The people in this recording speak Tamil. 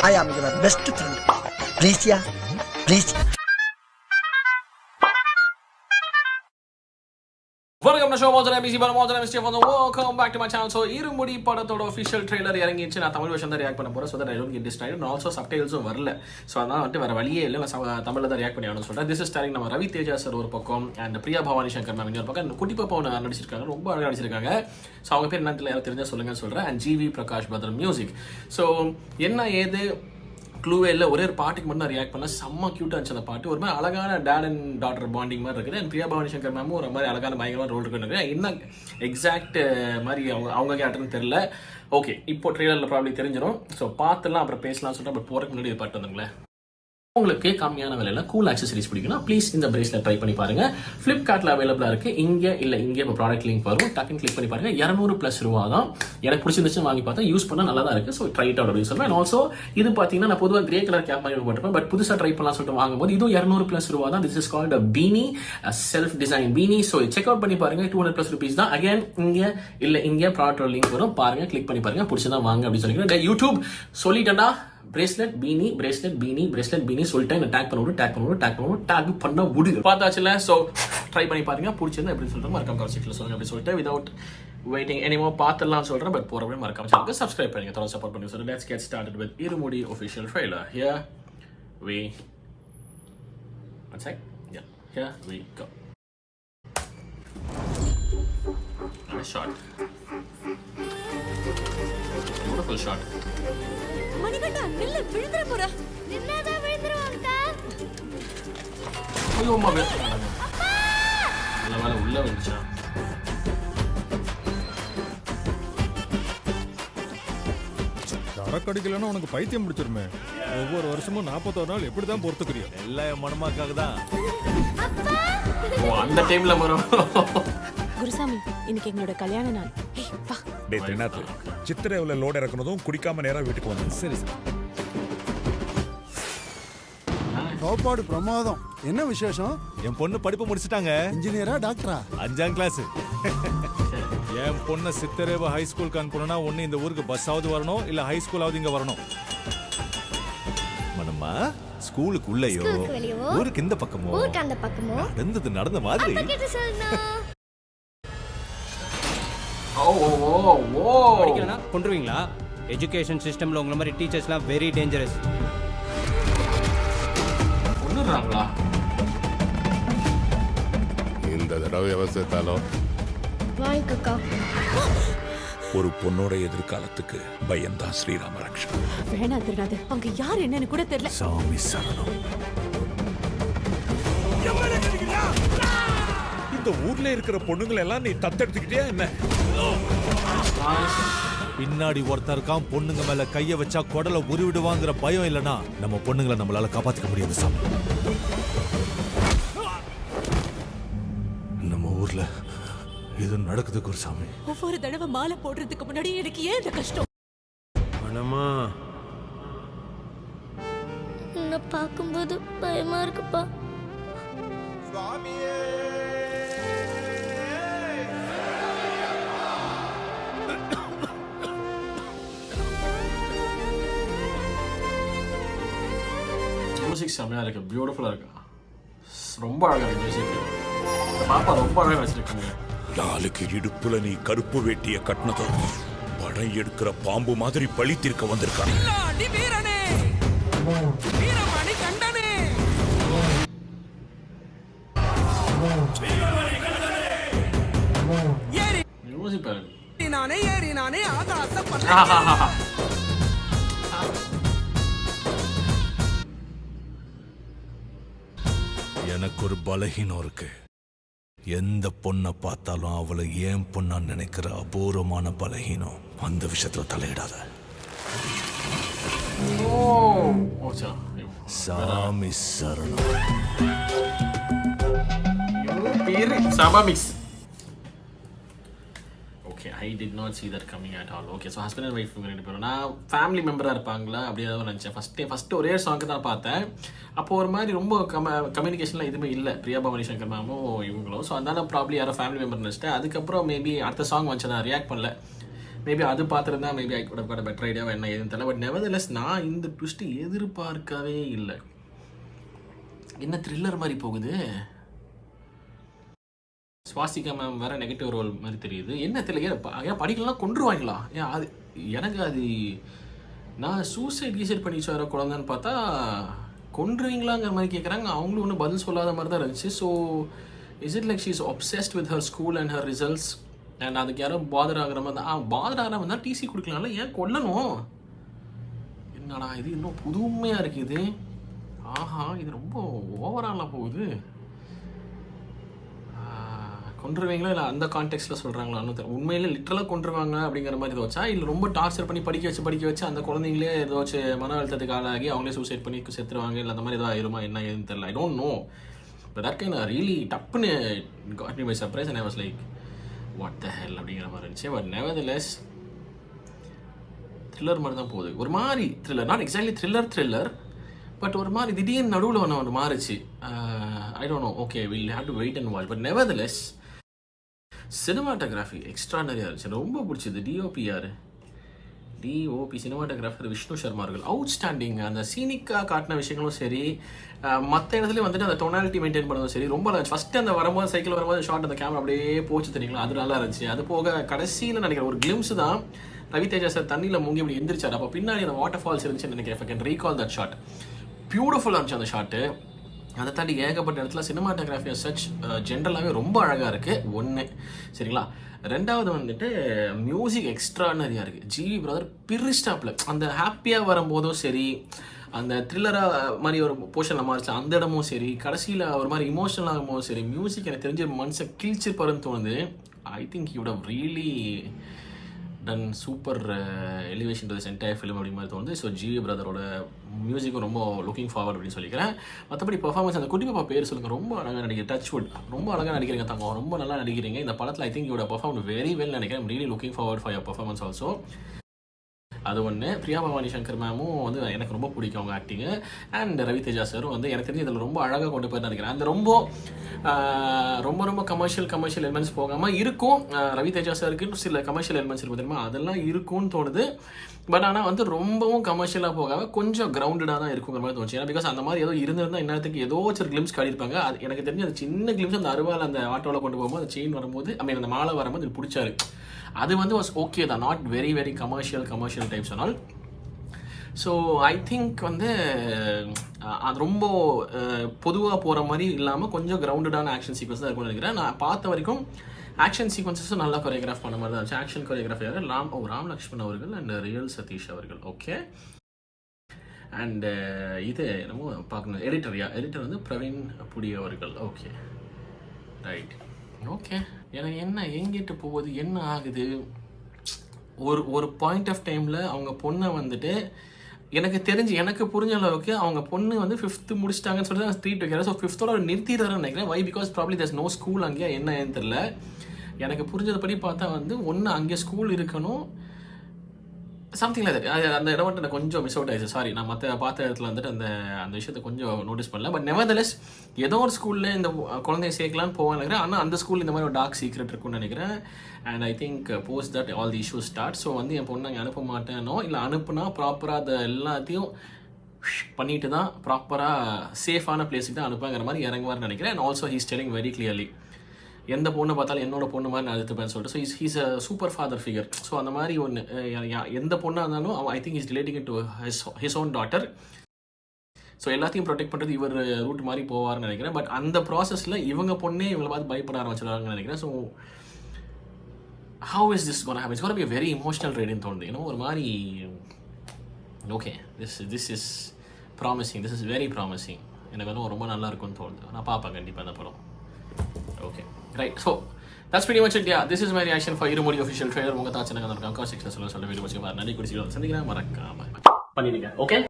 I am your best friend. Please, yeah. Please. Welcome to show Mojan MBC but Mojan MBC for the welcome back to my channel. So இருமுடி படத்தோட official trailer இறங்கிச்சு. நான் தமிழ் வெர்ஷன் தான் ரியாக்ட் பண்ண போறேன். So that I don't get distracted and also subtitles வரல. So அதனால வந்து வேற வழியே இல்ல. நான் தமிழ்ல தான் ரியாக்ட் பண்ணி ஆகணும்னு சொல்றேன். This is starring நம்ம ரவி தேஜா சார் ஒரு பக்கம் and பிரியா பவானி சங்கர் மேம் இன்னொரு பக்கம். குட்டி பாப்பா ஒன்று நடிச்சிருக்காங்க. ரொம்ப அழகா நடிச்சிருக்காங்க. ஸோ அவங்க பேர் என்னன்னு யாரும் தெரிஞ்சா சொல்லுங்கன்னு சொல்றேன். And GV Prakash Bhadran music. So என்ன ஏது க்ளூவே இல்லை, ஒரே ஒரு பாட்டுக்கு மட்டும் நான் ரியாக்ட் பண்ணேன். செம்ம க்யூட்டாக இருந்துச்சு அந்த பாட்டு. ஒரு மாதிரி அழகான டேட் அண்ட் டாட்டர் பாண்டிங் மாதிரி இருக்குது. அண்ட் பிரியா பவானி சங்கர் மேமும் ஒரு மாதிரி அழகான பயங்கரமான ரோல் இருக்குன்னு என்ன எக்ஸாக்ட் மாதிரி அவங்க கேரக்டர்னு தெரியல. ஓகே, இப்போ ட்ரெய்லரில் ப்ராப்ளம் தெரிஞ்சிடும். ஸோ பார்த்துலாம் அப்புறம் பேசலாம்னு சொல்லிட்டு பட் போகிறதுக்கு முன்னாடி பாட்டு வந்துங்களேன். உங்களுக்கு கம்மியான விலையில கூல் ஆக்சசரிஸ் பிடிக்குன்னா ப்ளீஸ் இந்த பிரேஸ்லெட் ட்ரை பண்ணி பாருங்க. ஃப்ளிப்கார்ட்ல அவைலபிளா இருக்கு. இங்கே இப்போ ப்ராடக்ட் லிங்க் வரும், டக்குன்னு கிளிக் பண்ணி பாருங்க. 200+ ரூபா தான். எனக்கு பிடிச்சிருந்துச்சு வாங்கி பார்த்தா யூஸ் பண்ண நல்லா தான் இருக்கு. ஸோ ட்ரை இட் அவுட் அப்படின்னு சொல்லுவேன். அண்ட் ஆல்சோ இது பார்த்தீங்கன்னா நான் பொதுவாக கிரே கலர் கேப் மாதிரி போட்டிருப்பேன். பட் புதுசாக ட்ரை பண்ணலாம் சொல்லிட்டு வாங்கும்போது இதுவும் 200+ ரூபா தான். This is called பீனி, self design பீனி. So check out பண்ணி பாருங்க. 200+ rupees தான். அகைன் இங்கே ப்ராடக்ட் லிங்க் வரும், பாருங்க, கிளிக் பண்ணி பாருங்க. பிடிச்சதான் வாங்க அப்படின்னு சொல்லிக்கிறேன். யூடியூப் சொல்லிட்டேன்டா, bracelet beanie bracelet beanie bracelet beanie சொல்லிட்டேன். டேக் பண்ண முடியும் பார்த்தாச்சுல. ஸோ ட்ரை பண்ணி பாருங்க, பிடிச்சிருந்தா எப்படி சொல்றேன் மறக்காம கமெண்ட் சொல்லுங்க அப்படி சொல்லிட்டு வித்வுட் வெயிட்டிங் எனிமோ பார்த்துலாம் சொல்றேன். பட் போறவே மறக்காம சேனலுக்கு சப்ஸ்கிரைப் பண்ணுங்க, தொடர்ந்து சப்போர்ட் பண்ணுங்க. So let's get started with இருமுடி official trailer. Here we one sec. Yeah, here we go. Nice shot. Beautiful shot. Manikanta நில்ல, விழுந்துற போற. நின்னாதா விழுந்துறவாங்க. ஐயோ அம்மா வேண்டாங்க. நல்ல வேளை உள்ள வந்துச்சா. தரக்கடிக்கலன்னா உனக்கு பைத்தியம் பிடிச்சிருமே. ஒவ்வொரு வருஷமும் 41 நாள் எப்படி தான் பொறுத்துக்கிறியோ? எல்லாம் என் மனமாக்காக தான். ஓ அந்த டைம்ல வரும். குருசாமி, இன்னைக்கு எங்களோட கல்யாண நாள். ஏய் வா. டேய் தினாத்து, சித்திரையில லோட் இறக்குனதும் குடிக்காம நேரா வீட்டுக்கு வந்தேன். சரி சார். சாப்பாடு பிரமாதம். என்ன விசேஷம்? என் பொண்ணு படிப்பு முடிச்சிட்டாங்க. இன்ஜினியரா டாக்டரா? 5ஆம் கிளாஸ். என் பொண்ணை சித்தரேவ ஹை ஸ்கூலுக்கு அனுப்பணும்னா ஒண்ணு இந்த ஊருக்கு பஸ்ஸாவது வரணும், இல்ல ஹை ஸ்கூலாவது இங்க வரணும். மனம்மா, ஸ்கூலுக்கு உள்ளேயோ ஊருக்கு இந்த பக்கமோ நடந்த மாதிரி. படிக்கலனா கொண்டுருவீங்களா? எஜுகேஷன் சிஸ்டம்ல உங்களை மாதிரி டீச்சர்ஸ்லாம் வெரி டேஞ்சரஸ். கொண்டுறாங்களா? இந்த தடவை அவசரத்தாலும் வாய்க்கக்கா. ஒரு பொண்ணோட எதிர்காலத்துக்கு பயம்தான் ஸ்ரீராம ரக்ஷா. வேணாம் திருநாது, அவங்க யார் என்னன்னு கூட தெரியல. சாமி சரணம். இந்த ஊர்ல இருக்கிற பொண்ணுங்களை எல்லாம் நீ தத்தெடுத்துக்கிட்டியா என்ன? பின்னாடி ஒருத்தர் இருக்கான், பொண்ணுங்க மேல கைய வச்சா குடலை உருவிடுவாங்கிற பயம் இல்லனா நம்ம பொண்ணுங்களை நம்மளால காப்பாத்திக்க முடியாது சாமி. நம்ம ஊர்ல இது நடக்குது குருசாமி. ஒவ்வொரு தடவை மாலை போடுறதுக்கு முன்னாடி எனக்கு ஏன் இந்த கஷ்டம்? மனமா, உன்னை பார்க்கும்போது பயமா இருக்குப்பா. மியூசிக் செம்மையா இருக்கு, பியூட்டிஃபுல்லா இருக்கு, ரொம்ப அழகா இருக்கு மியூசிக். பாப்பா ரொம்ப அழகா வச்சிருக்காங்க. நாளுக்கு இடுப்புல நீ கருப்பு வேட்டிய கட்டினதும் படம் எடுக்கிற பாம்பு மாதிரி பழி தீர்க்க வந்திருக்காங்க. மியூசிக் பாருங்க. எனக்கு ஒரு பலகீனம் இருக்கு. எந்த பொண்ணை பார்த்தாலும் அவளை ஏன் பொண்ணா நினைக்கிற அபூர்வமான பலகீனம். அந்த விஷயத்துல தலையிடாத சாமி சரணம். Okay, I did not see that coming at all. Okay, so husband and wife ரெண்டு பேரும் நான் ஃபேமிலி மெம்பராக இருப்பாங்களா அப்படி ஏதாவது நினச்சேன். ஃபஸ்ட்டு ஒரே சாங்க்கு தான் பார்த்தேன். அப்போது ஒரு மாதிரி ரொம்ப கம்யூனிகேஷன்லாம் எதுவுமே இல்லை பிரியா பவானி சங்கர் மேமும் இவங்களும். ஸோ அதனால ப்ராப்ளி யாரோ ஃபேமிலி மெம்பர் நினச்சிட்டேன். அதுக்கப்புறம் மேபி அடுத்த சாங் வந்துச்சு, நான் ரியாக்ட் பண்ணல. மேபி அது பார்த்துருந்தா மேபி ஐ கூட கூட பெட்டர் ஐடியாவை என்ன ஏதுன்னு தெரியல. பட் நெவர்தலெஸ் நான் இந்த ட்விஸ்ட்டு எதிர்பார்க்கவே இல்லை. என்ன த்ரில்லர் மாதிரி போகுது. ஸ்வாசிகா மேம் வேற நெகட்டிவ் ரோல் மாதிரி தெரியுது. என்ன தெரியல, ஏன் படிக்கலாம் கொண்டுருவாங்களா? ஏன் அது எனக்கு அது நான் சூசைட் கீசைட் பண்ணி வர குழந்தைன்னு பார்த்தா கொண்டுருவீங்களாங்கிற மாதிரி கேட்குறாங்க. அவங்களும் ஒன்றும் பதில் சொல்லாத மாதிரி தான் இருந்துச்சு. So is it like she is obsessed with her school and her results and அதுக்கு யாரும் பாதர் ஆகிற மாதிரி தான் பாதர் ஆகிற மாதிரி தான் டிசி கொடுக்கலாம்ல, ஏன் கொல்லணும்? என்னடா இது இன்னும் புதுமையாக இருக்குது. ஆஹா, இது ரொம்ப ஓவராலாக போகுது. கொண்டுருவீங்களா இல்லை அந்த கான்டெக்ட்டில் சொல்கிறாங்களா? உண்மையிலே லிட்டரலாக கொண்டுருவாங்க அப்படிங்கிற மாதிரி இதை வச்சா, இல்லை ரொம்ப டார்ச்சர் பண்ணி படிக்க வச்சு அந்த குழந்தைங்களே ஏதாச்சும் மன அழுத்தத்துக்கு ஆளாகி அவங்களே சூசைட் பண்ணி செத்துருவாங்க, இல்லை அந்த மாதிரி ஏதாவது ஆயிருமா என்ன ஏதுன்னு தெரியல. I don't know. But that kind really டப்புன்னு got me by surprise and I was like what the hell அப்படிங்கிற மாதிரி இருந்துச்சு. பட் நெவர்தலெஸ் த்ரில்லர் மாதிரி தான் போகுது. ஒரு மாதிரி thriller, not exactly thriller but ஒரு மாதிரி திடீர்னு நடுவில் ஒன்று மாறிச்சு. I don't know. Okay, will have to wait and watch. But nevertheless cinematography எக்ஸ்ட்ரானரியாக இருந்துச்சு. ரொம்ப பிடிச்சது. டிஓபி சினிமாட்டோகிராஃபர் விஷ்ணு சர்மா அவர்கள் அவுட்ஸ்டாண்டிங். அந்த சீனிக்காக காட்டின விஷயங்களும் சரி, மற்ற இடத்துலையும் வந்துட்டு அந்த டொனாலிட்டி மெயின்டைன் பண்ணதும் சரி ரொம்ப நல்லா. ஃபஸ்ட்டு அந்த வரும்போது சைக்கிள் வரும்போது ஷார்ட் அந்த கேமரா அப்படியே போச்சு தெரியுங்களா, அது நல்லா இருந்துச்சு. அது போக கடைசியில் நினைக்கிறேன் ஒரு கிளிம்ஸ் தான் ரவி தேஜா சார் தண்ணியில் முங்கி இப்படி எந்திரிச்சார். அப்போ பின்னாடி அந்த வாட்டர் ஃபால்ஸ் இருந்துச்சுன்னு நினைக்கிறேன். I can recall that shot. பியூட்டிஃபுல்லாக இருந்துச்சு அந்த ஷாட்டு. அதை தாண்டி ஏகப்பட்ட இடத்துல சினிமாட்டோகிராஃபி சச் ஜென்ரலாகவே ரொம்ப அழகாக இருக்குது. ஒன்று சரிங்களா. ரெண்டாவது வந்துட்டு மியூசிக் எக்ஸ்ட்ரானரியாக இருக்குது. ஜிவி பிரதர் பிரிஸ்டாப்பில் அந்த ஹாப்பியாக வரும்போதும் சரி, அந்த த்ரில்லராக மாதிரி ஒரு போர்ஷனில் மாறிச்சு அந்த இடமும் சரி, கடைசியில் ஒரு மாதிரி இமோஷனல் ஆகும்போதும் சரி, மியூசிக் எனக்கு தெரிஞ்ச மனசை கிழிச்சு பருன்னு தோணுது. I think you would have really done super elevation to this entire film அப்படி மாதிரி தோணுது. ஸோ ஜிவி பிரதரோட மியூசிக்கும் ரொம்ப லுக்கிங் ஃபார்வர்ட் அப்படின்னு சொல்லிக்கிறேன். மற்றபடி பர்ஃபார்மன்ஸ் அந்த குட்டி பாப்பா பேர் சொல்லுங்கள், ரொம்ப அழகாக நடிக்கிறேன். டச்வுட் ரொம்ப அழகாக நடிக்கிறீங்க தங்கம், ரொம்ப நல்லா நடிக்கிறீங்க இந்த படத்தில். I think you'd perform very well நினைக்கிறேன். Really looking forward for your performance also. அது ஒன்று. பிரியா பவானி சங்கர் மேமும் வந்து எனக்கு ரொம்ப பிடிக்கும் அவங்க ஆக்டிங்கு. அண்ட் ரவி தேஜா சாரும் வந்து எனக்கு தெரிஞ்சு இதில் ரொம்ப அழகாக கொண்டு போய் நினைக்கிறேன். அந்த ரொம்ப ரொம்ப கமர்ஷியல் எலிமெண்ட்ஸ் போகாமல் இருக்கும். ரவி தேஜா சாருக்கு சில கமர்ஷியல் எலிமெண்ட்ஸ் இருக்கும் தெரியுமா, அதெல்லாம் இருக்கும்னு தோணுது. பட் ஆனால் வந்து ரொம்பவும் கமர்ஷியலாக போகாமல் கொஞ்சம் கிரவுண்டடாக தான் இருக்குங்கிற மாதிரி தோணுச்சு. ஏன்னா பிகாஸ் அந்த மாதிரி ஏதோ இருந்திருந்தால் இன்னத்துக்கு ஏதோ ஒரு கிளிம்ஸ் காட்டியிருப்பாங்க. அது எனக்கு தெரிஞ்சு அந்த சின்ன கிளிம்ஸ் அந்த அருவாள் அந்த ஆட்டோவில் கொண்டு போகும்போது அந்த செயின் வரும்போது அந்த மாலை வரும்போது எனக்கு பிடிச்சாரு. அது வந்து வாஸ் ஓகே தான், நாட் வெரி கமர்ஷியல் டைப்ஸ் ஆனால். ஸோ ஐ திங்க் வந்து அது ரொம்ப பொதுவாக போகிற மாதிரி இல்லாமல் கொஞ்சம் கிரவுண்டடான ஆக்ஷன் சீக்வன்ஸ் தான் இருக்கும்னு நினைக்கிறேன். நான் பார்த்த வரைக்கும் ஆக்ஷன் சீக்வன்சஸும் நல்லா கொரியோகிராஃப் பண்ண மாதிரி தான் இருந்துச்சு. ஆக்ஷன் கொரியோகிராஃபியாக ராம் லக்ஷ்மண் அவர்கள் அண்ட் ரியல் சதீஷ் அவர்கள். ஓகே. அண்ட் இது என்னமோ பார்க்கணும், எடிட்டர் வந்து பிரவீன் புடி அவர்கள். Okay right. ஓகே. எனக்கு என்ன எங்கிட்டு போகுது என்ன ஆகுது, ஒரு பாயிண்ட் ஆஃப் டைமில் அவங்க பொண்ணை வந்துட்டு எனக்கு தெரிஞ்சு எனக்கு புரிஞ்ச அளவுக்கு அவங்க பொண்ணு வந்து 5th முடிச்சிட்டாங்கன்னு சொல்லிட்டு நான் ட்ரீட் வைக்கிறேன். ஸோ 5th நிறுத்திடுறாருன்னு நினைக்கிறேன். Why because probably there's no school அங்கேயா என்னன்னு தெரியல. எனக்கு புரிஞ்சதுபடி பார்த்தா வந்து ஒன்று அங்கே ஸ்கூல் இருக்கணும், சம்திங் லைக் தட். அந்த இடம் மட்டும் எனக்கு கொஞ்சம் மிஸ் அவுட் ஆயிடுச்சு. சாரி, நான் மற்ற பார்த்த இடத்துல வந்துட்டு அந்த விஷயத்தை கொஞ்சம் நோட்டீஸ் பண்ணல. பட் நெவர்தலெஸ் ஏதோ ஒரு ஸ்கூலில் இந்த குழந்தைய சேர்க்கலான்னு போவேன் நினைக்கிறேன். ஆனால் அந்த ஸ்கூல் இந்த மாதிரி ஒரு டார்க் சீக்ரெட் இருக்குன்னு நினைக்கிறேன். And I think post that all the issues start. So வந்து என் பொண்ணு அங்கே அனுப்ப மாட்டேனோ, இல்லை அனுப்புனா ப்ராப்பராக அதை எல்லாத்தையும் பண்ணிட்டு தான் ப்ராப்பராக சேஃபான பிளேஸுக்கு தான் அனுப்புங்கிற மாதிரி இறங்குவார்னு நினைக்கிறேன். And also he's telling very clearly எந்த பொண்ணை பார்த்தாலும் என்னோட பொண்ணு மாதிரி நான் எடுத்துப்பேன்னு சொல்லிட்டு. So he's a super father figure. So அந்த மாதிரி ஒன்று எந்த பொண்ணாக இருந்தாலும் I think is relating it to his own daughter. So எல்லாத்தையும் ப்ரொடெக்ட் பண்ணுறது இவர் ரூட் மாதிரி போவார்னு நினைக்கிறேன். பட் அந்த ப்ராசஸில் இவங்க பொண்ணே இவங்களை பார்த்து பயப்பட ஆரம்பிச்சிடுறாங்கன்னு நினைக்கிறேன். So how is this going to happen? It's going to be a very emotional reading தோணுது. ஒரு மாதிரி okay, this is promising. This is very promising. எனக்கு வந்து ரொம்ப நல்லா இருக்கும்னு தோணுது. நான் பார்ப்பேன் கண்டிப்பாக அந்த படம். Okay right. So that's pretty much it. Yeah, this is my reaction for இருமுடி official trailer. உங்கள் தாட்சி எனக்கு கமெண்ட் செக்ஷனில் சொல்ல வீடியோ வச்சுக்க நன்றி. குடிச்சு சந்திக்கிறேன், மறக்காம பண்ணிடுங்க. ஓகே.